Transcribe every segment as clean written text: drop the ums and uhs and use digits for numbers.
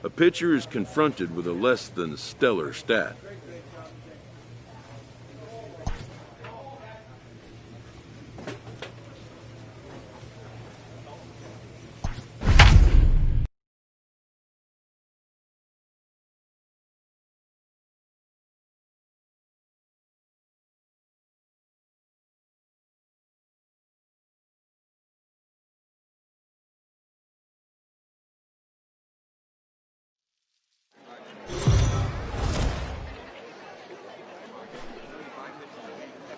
A pitcher is confronted with a less than stellar stat.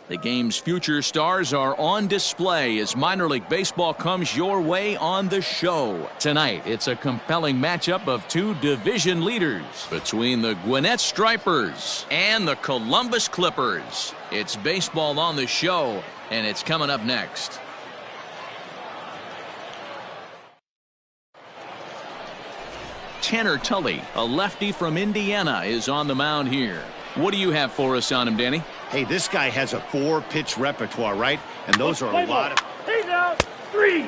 The game's future stars are on display as minor league baseball comes your way on the show. Tonight, it's a compelling matchup of two division leaders between the Gwinnett Stripers and the Columbus Clippers. It's baseball on the show, and it's coming up next. Tanner Tully, a lefty from Indiana, is on the mound here. What do you have for us on him, Danny? Hey, this guy has a 4-pitch repertoire, right? And those are a lot of... Hey now, 3.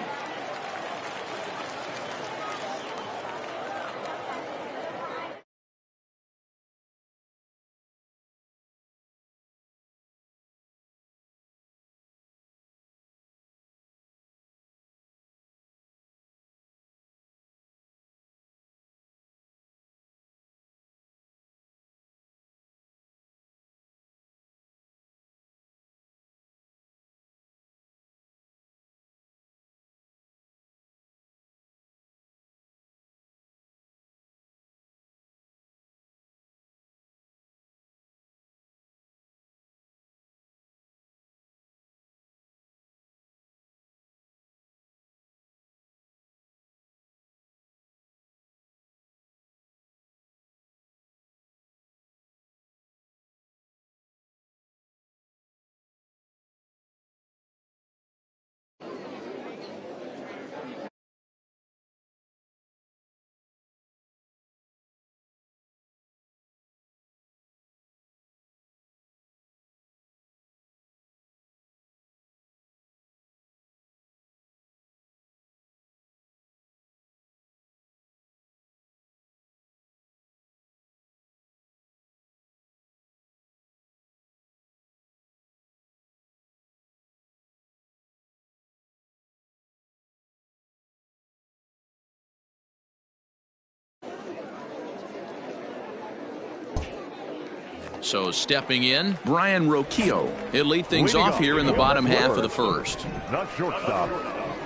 So stepping in, Brian Roquillo. He'll lead things off here in the bottom half of the first. The shortstop,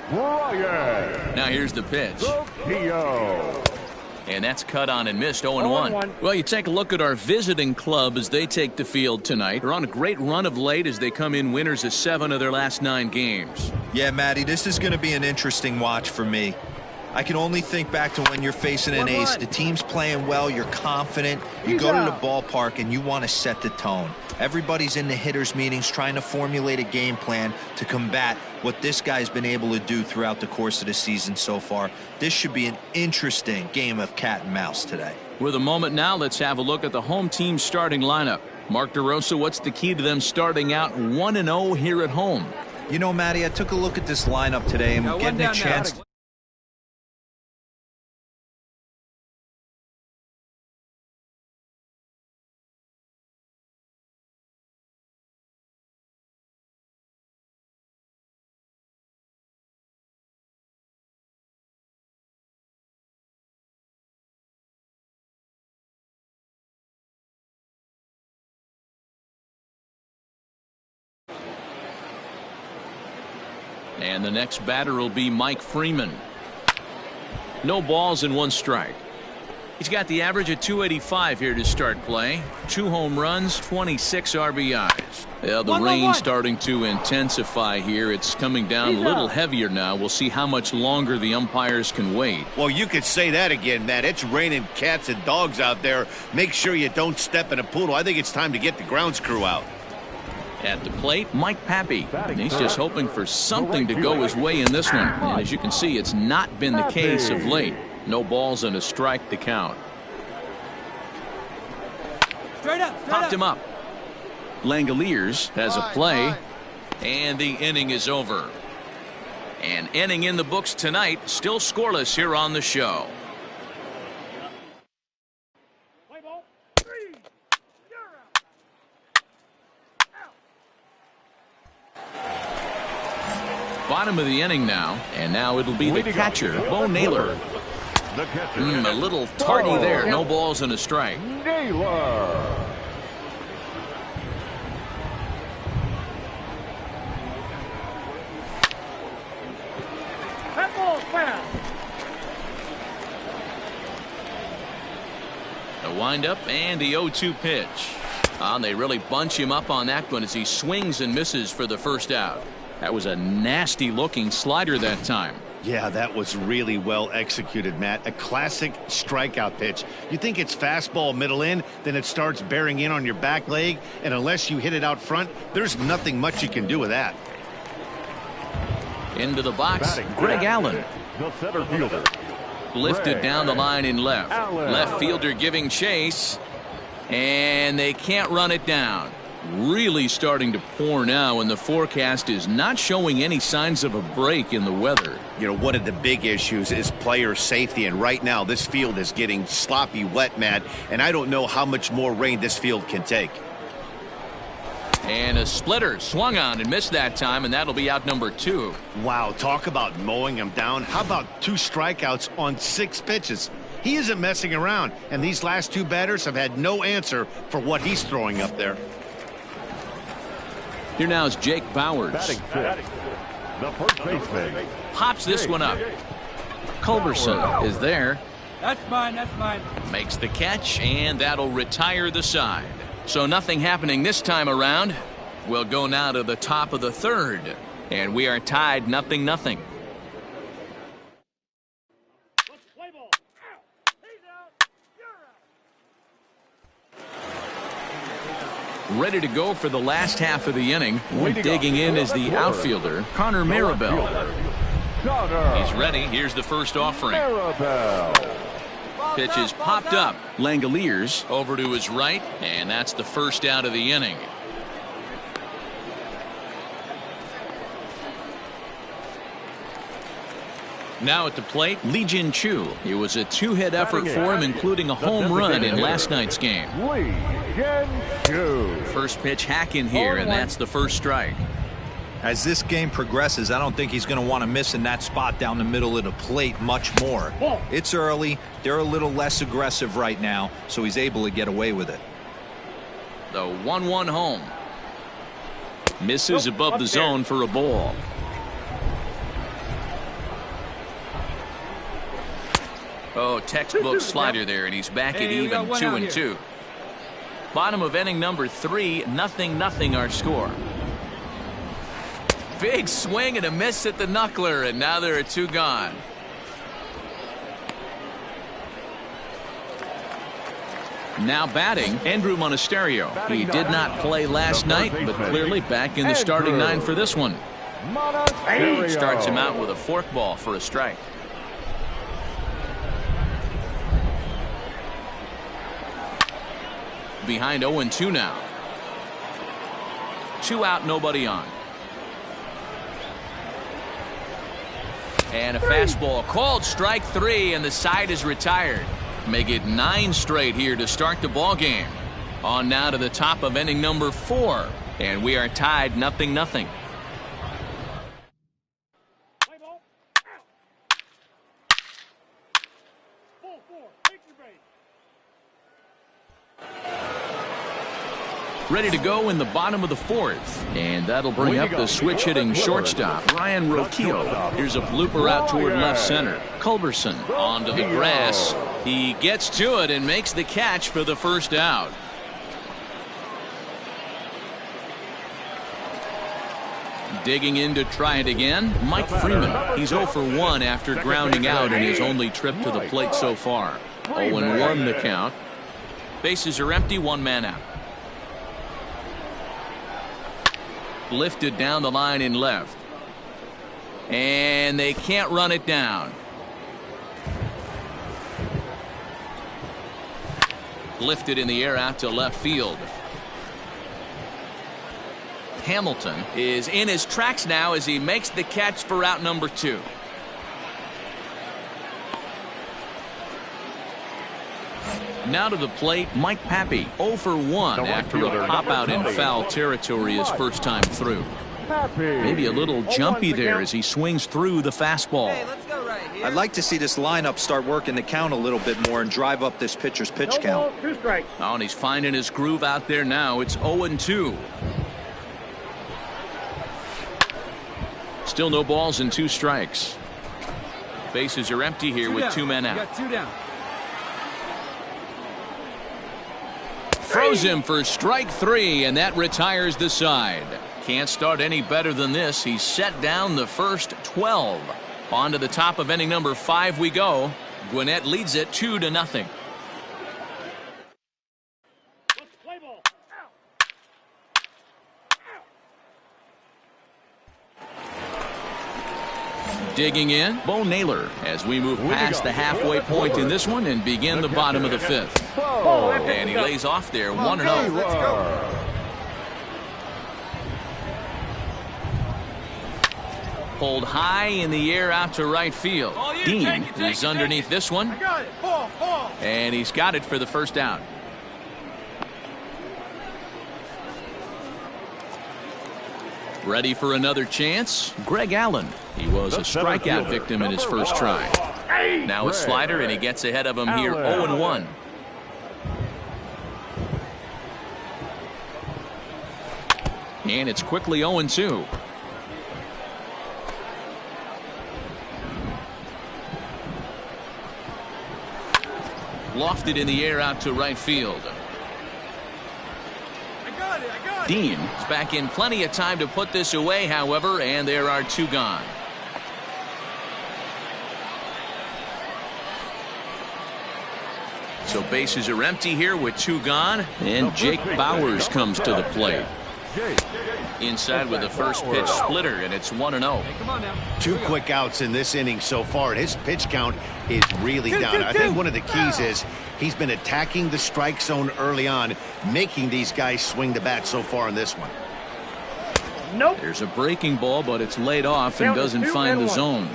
Brian. Now here's the pitch. Roquillo. And that's cut on and missed, 0-1. Well, you take a look at our visiting club as they take the field tonight. They're on a great run of late as they come in winners of 7 of their last 9 games. Yeah, Matty, this is going to be an interesting watch for me. I can only think back to when you're facing an ace. The team's playing well, you're confident, you go to the ballpark and you want to set the tone. Everybody's in the hitters meetings trying to formulate a game plan to combat what this guy's been able to do throughout the course of the season so far. This should be an interesting game of cat and mouse today. With a moment now, let's have a look at the home team starting lineup. Mark DeRosa, what's the key to them starting out 1-0 here at home? You know, Matty, I took a look at this lineup today and we're getting a chance. And the next batter will be Mike Freeman. No balls and 1 strike. He's got the average of 285 here to start play. 2 home runs, 26 RBIs. Yeah, the rain starting to intensify here. It's coming down a little heavier now. We'll see how much longer the umpires can wait. Well, you could say that again, Matt. It's raining cats and dogs out there. Make sure you don't step in a poodle. I think it's time to get the grounds crew out. At the plate, Mike Pappy. And he's just hoping for something to go his way in this one. And as you can see, it's not been the case of late. No balls and a strike to count. Popped him up. Langoliers has a play. And the inning is over. An inning in the books tonight. Still scoreless here on the show. bottom of the inning now, and now it'll be the catcher, Bo Naylor. A little tardy there. No balls and a strike. Naylor. The windup and the 0-2 pitch. They really bunch him up on that one as he swings and misses for the first out. That was a nasty looking slider that time. Yeah, that was really well executed, Matt. A classic strikeout pitch. You think it's fastball middle in, then it starts bearing in on your back leg, and unless you hit it out front, there's nothing much you can do with that. Into the box, Greg Allen. The center fielder. Lifted down the line in left. Left fielder giving chase, and they can't run it down. Really starting to pour now, and the forecast is not showing any signs of a break in the weather. You know, one of the big issues is player safety, and right now this field is getting sloppy wet, Matt, and I don't know how much more rain this field can take. And a splitter swung on and missed that time, and that'll be out number 2. Wow, talk about mowing him down. How about 2 strikeouts on 6 pitches? He isn't messing around, and these last 2 batters have had no answer for what he's throwing up there. Here now is Jake Bowers. The first baseman. Pops this one up. Culberson is there. That's mine. Makes the catch, and that'll retire the side. So nothing happening this time around. We'll go now to the top of the 3rd, and we are tied 0-0. Ready to go for the last half of the inning. Digging in is the outfielder, Connor Marabell. He's ready. Here's the first offering. Pitch is popped up. Langoliers over to his right, and that's the first out of the inning. Now at the plate, Lee Jin Chu. It was a 2-hit effort for him, including a home run in last night's game. Lee Jin Chu. First pitch hack in here, and that's the first strike. As this game progresses, I don't think he's going to want to miss in that spot down the middle of the plate much more. It's early. They're a little less aggressive right now, so he's able to get away with it. The 1-1 home. Misses above the zone for a ball. Oh, textbook slider there, and he's back at even 2-2. Bottom of inning number 3, 0-0 our score. Big swing and a miss at the knuckler, and now there are 2 gone. Now batting, Andrew Monasterio. He did not play last night, but clearly back in the starting 9 for this one. Starts him out with a forkball for a strike. Behind 0-2 now. 2 out, nobody on. And a fastball called strike 3, and the side is retired. Make it 9 straight here to start the ball game. On now to the top of inning number 4, and we are tied 0-0. Ready to go in the bottom of the 4th, and that'll bring up the switch-hitting shortstop, Ryan Roquillo. Here's a blooper out toward left center. Culberson onto the grass. He gets to it and makes the catch for the first out. Digging in to try it again, Mike Freeman. He's 0 for 1 after grounding out in his only trip to the plate so far. 0-1 the count. Bases are empty, 1 man out. Lifted down the line in left, and they can't run it down. Lifted in the air out to left field. Hamilton is in his tracks now as he makes the catch for out number 2. Now to the plate, Mike Pappy, 0 for 1 after a pop out in foul territory his first time through. Maybe a little jumpy there as he swings through the fastball. Hey, let's go right here. I'd like to see this lineup start working the count a little bit more and drive up this pitcher's pitch count. Oh, and he's finding his groove out there now. It's 0-2. Still no balls and 2 strikes. Bases are empty here with 2 men out. Got 2 down. Throws him for strike 3, and that retires the side. Can't start any better than this. He's set down the first 12. On to the top of inning number 5 we go. Gwinnett leads it 2-0. Digging in, Bo Naylor as we move past the halfway point in this one and begin the bottom of the 5th. And he lays off there 1-0. Pulled high in the air out to right field. Dean is underneath this one. And he's got it for the first out. Ready for another chance? Greg Allen. He was a strikeout victim in his first try. Now a slider, and he gets ahead of him here 0-1. And it's quickly 0-2. Lofted in the air out to right field. Dean is back in plenty of time to put this away, however, and there are 2 gone. So bases are empty here with 2 gone, and Jake Bowers comes to the plate. Inside with the first pitch splitter, and it's 1-0. 2 quick outs in this inning so far, and his pitch count is really down. I think one of the keys is he's been attacking the strike zone early on, making these guys swing the bat so far in this one. There's a breaking ball, but it's laid off and doesn't find the zone.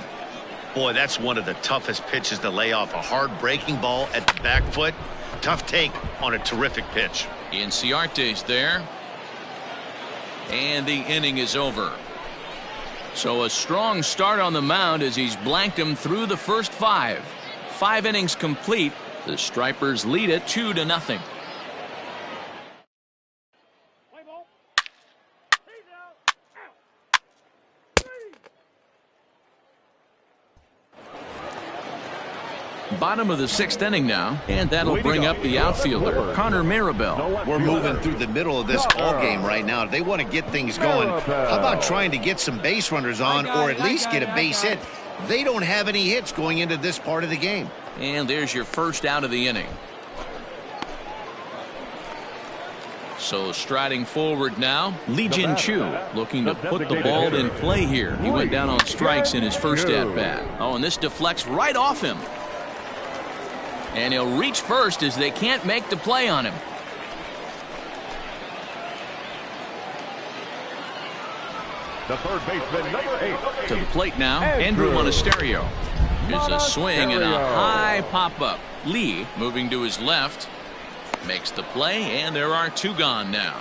Boy, that's one of the toughest pitches to lay off. A hard breaking ball at the back foot. Tough take on a terrific pitch. Inciarte's there. And the inning is over. So a strong start on the mound as he's blanked him through the first 5. 5 innings complete. The Stripers lead it 2-0. Bottom of the 6th inning now, and that'll bring up the outfielder, Connor Maribel. We're moving through the middle of this ball game right now. If they want to get things going, how about trying to get some base runners on, or at least get a base hit? They don't have any hits going into this part of the game. And there's your first out of the inning. So striding forward now, Lee Jin Chu looking to put the ball in play here. He went down on strikes in his first at-bat. Oh, and this deflects right off him. And he'll reach first as they can't make the play on him. The third baseman, number 8. To the plate now, Andrew Monasterio. Here's a swing and a high pop-up. Lee moving to his left. Makes the play, and there are 2 gone now.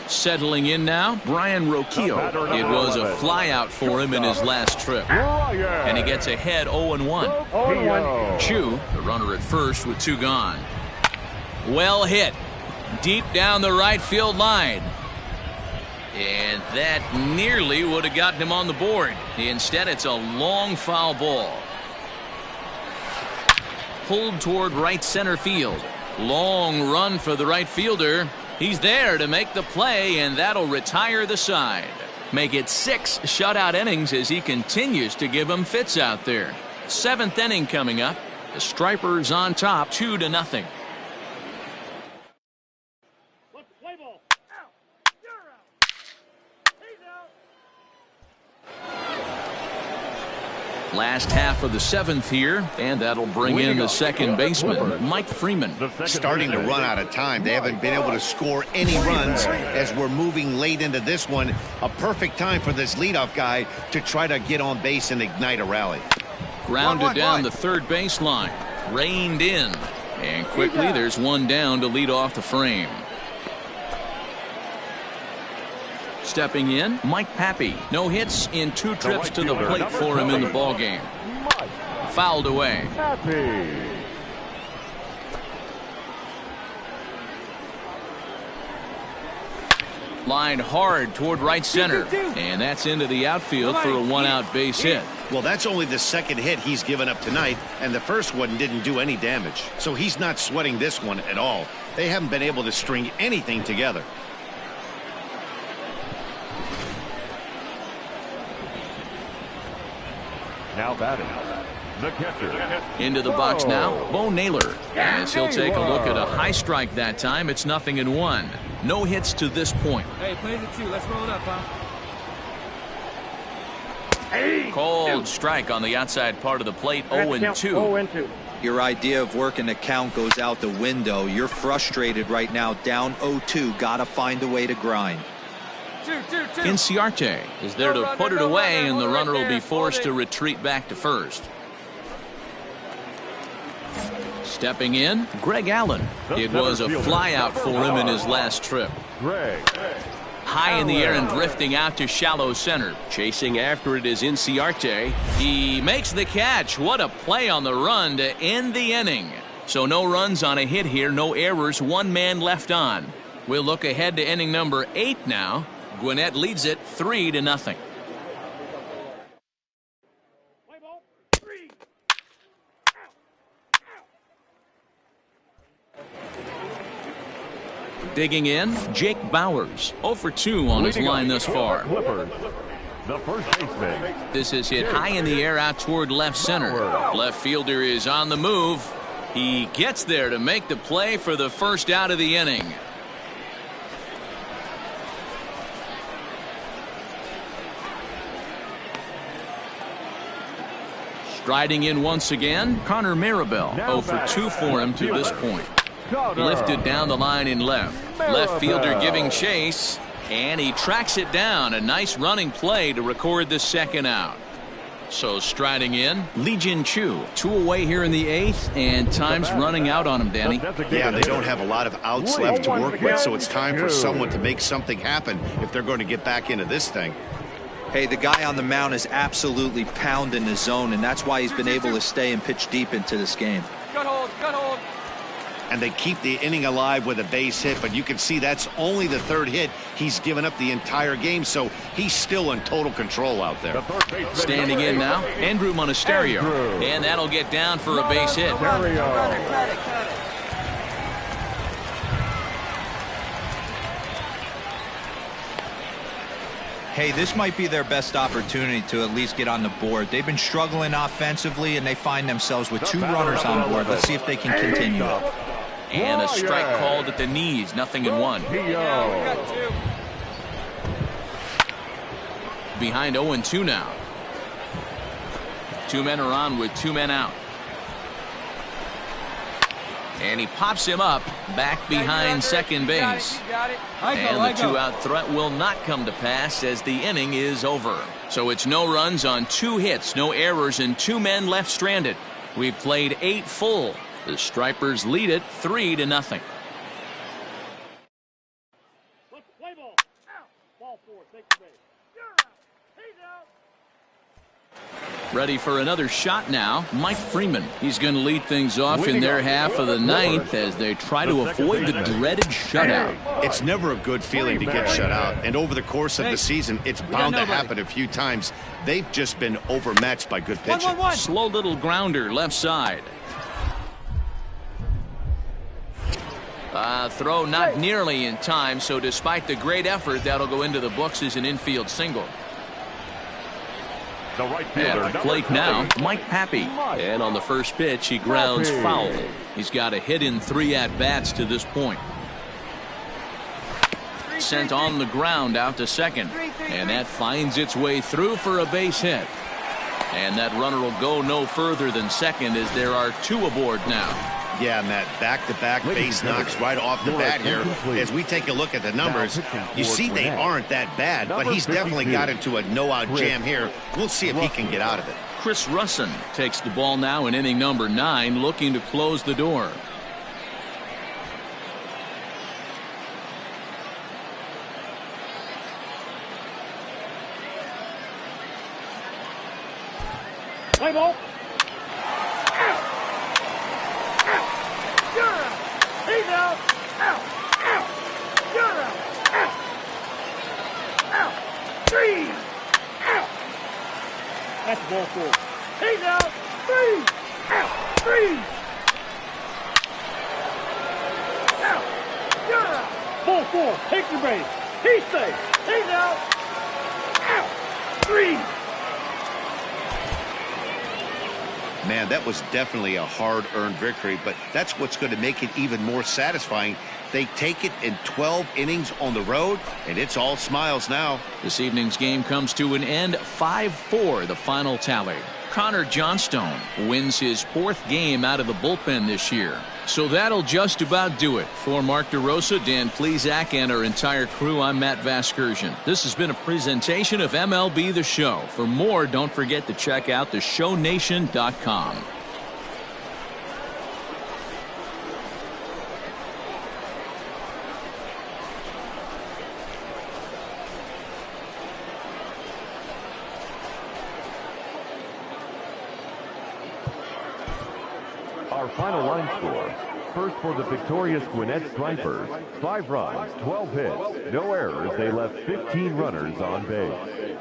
Settling in now, Brian Roquillo. It was a flyout for him in his last trip. And he gets ahead 0-1. Chu, the runner at first with 2 gone. Well hit. Deep down the right field line. And that nearly would have gotten him on the board. Instead, it's a long foul ball. Pulled toward right center field. Long run for the right fielder. He's there to make the play, and that'll retire the side. Make it 6 shutout innings as he continues to give them fits out there. 7th inning coming up. The Stripers on top 2-0. Last half of the 7th here, and that'll bring in the second baseman, Mike Freeman. Starting to run out of time. They haven't been able to score any runs as we're moving late into this one. A perfect time for this leadoff guy to try to get on base and ignite a rally. Grounded down the third baseline. Reined in. And quickly there's one down to lead off the frame. Stepping in, Mike Pappy. No hits in 2 trips to the plate for him in the ballgame. Fouled away. Lined hard toward right center, and that's into the outfield for a 1-out base hit. Well, that's only the second hit he's given up tonight, and the first one didn't do any damage. So he's not sweating this one at all. They haven't been able to string anything together. Now batting, the catcher. Into the box now, Bo Naylor. As he'll take a look at a high strike that time. It's 0-1. No hits to this point. Hey, play the 2. Let's roll it up, huh? Cold strike on the outside part of the plate. 0-2. Your idea of working the count goes out the window. You're frustrated right now, down 0-2. Got to find a way to grind. Inciarte is there to put it away, and the runner will be forced to retreat back to first. Stepping in, Greg Allen. It was a flyout for him in his last trip. High in the air and drifting out to shallow center. Chasing after it is Inciarte. He makes the catch. What a play on the run to end the inning. So no runs on a hit here, no errors, 1 man left on. We'll look ahead to inning number 8 now. Gwinnett leads it 3-0. Digging in, Jake Bowers. 0 for 2 on his line thus far. The first baseman. This is hit high in the air out toward left center. Left fielder is on the move. He gets there to make the play for the first out of the inning. Striding in once again, Connor Maribel. 0 for 2 for him to this point. Lifted down the line in left. Left fielder giving chase, and he tracks it down. A nice running play to record the second out. So striding in, Lee Jin Chu. 2 away here in the 8th, and time's running out on him, Danny. Yeah, they don't have a lot of outs left to work with, so it's time for someone to make something happen if they're going to get back into this thing. Hey, the guy on the mound is absolutely pounding the zone, and that's why he's been able to stay and pitch deep into this game. Gut hold, gut hold. And they keep the inning alive with a base hit, but you can see that's only the 3rd hit he's given up the entire game, so he's still in total control out there. Standing in now, Andrew Monasterio. And that'll get down for a base hit. Hey, this might be their best opportunity to at least get on the board. They've been struggling offensively, and they find themselves with 2 runners on board. Let's see if they can continue it. And a strike called at the knees, 0-1. Behind 0-2 now. 2 men are on with 2 men out. And he pops him up back behind second base. And the 2-out threat will not come to pass as the inning is over. So it's no runs on 2 hits, no errors, and 2 men left stranded. We've played 8 full. The Stripers lead it 3-0. Ready for another shot now, Mike Freeman. He's going to lead things off in their half of the 9th as they try to avoid the dreaded shutout. It's never a good feeling to get shut out, and over the course of the season, it's bound to happen a few times. They've just been overmatched by good pitching. Slow little grounder left side. Throw not nearly in time, so despite the great effort, that'll go into the books as an infield single. At the plate now, Mike Pappy. And on the first pitch, he grounds foul. He's got a hit in 3 at-bats to this point. Sent on the ground out to second. And that finds its way through for a base hit. And that runner will go no further than second as there are 2 aboard now. Yeah, Matt, back-to-back base knocks right off the bat here. As we take a look at the numbers, you see they aren't that bad, but he's definitely got into a no-out jam here. We'll see if he can get out of it. Chris Russin takes the ball now in inning number 9, looking to close the door. Play ball. Out. Out. You're out. He's out. Out. Out. You're out. Out. Out. 3. Out. That's ball 4. He's out. 3. Out. 3. Out. You're out. Ball 4. Take your base. He's safe. He's out. Out. 3. Man, that was definitely a hard-earned victory, but that's what's going to make it even more satisfying. They take it in 12 innings on the road, and it's all smiles now. This evening's game comes to an end. 5-4 the final tally. Connor Johnstone wins his 4th game out of the bullpen this year. So that'll just about do it. For Mark DeRosa, Dan Plesac, and our entire crew, I'm Matt Vasgersian. This has been a presentation of MLB The Show. For more, don't forget to check out theshownation.com. Our final line score. First for the victorious Gwinnett Stripers, 5 runs, 12 hits, no errors. They left 15 runners on base.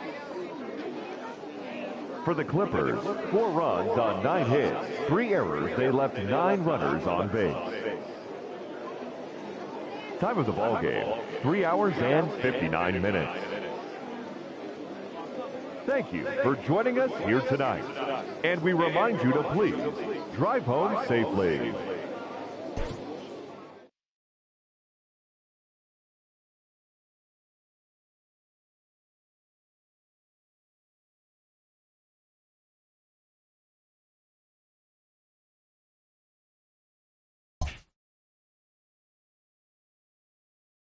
For the Clippers, 4 runs on 9 hits, 3 errors. They left 9 runners on base. Time of the ball game, 3 hours and 59 minutes. Thank you for joining us here tonight. And we remind you to please drive home safely.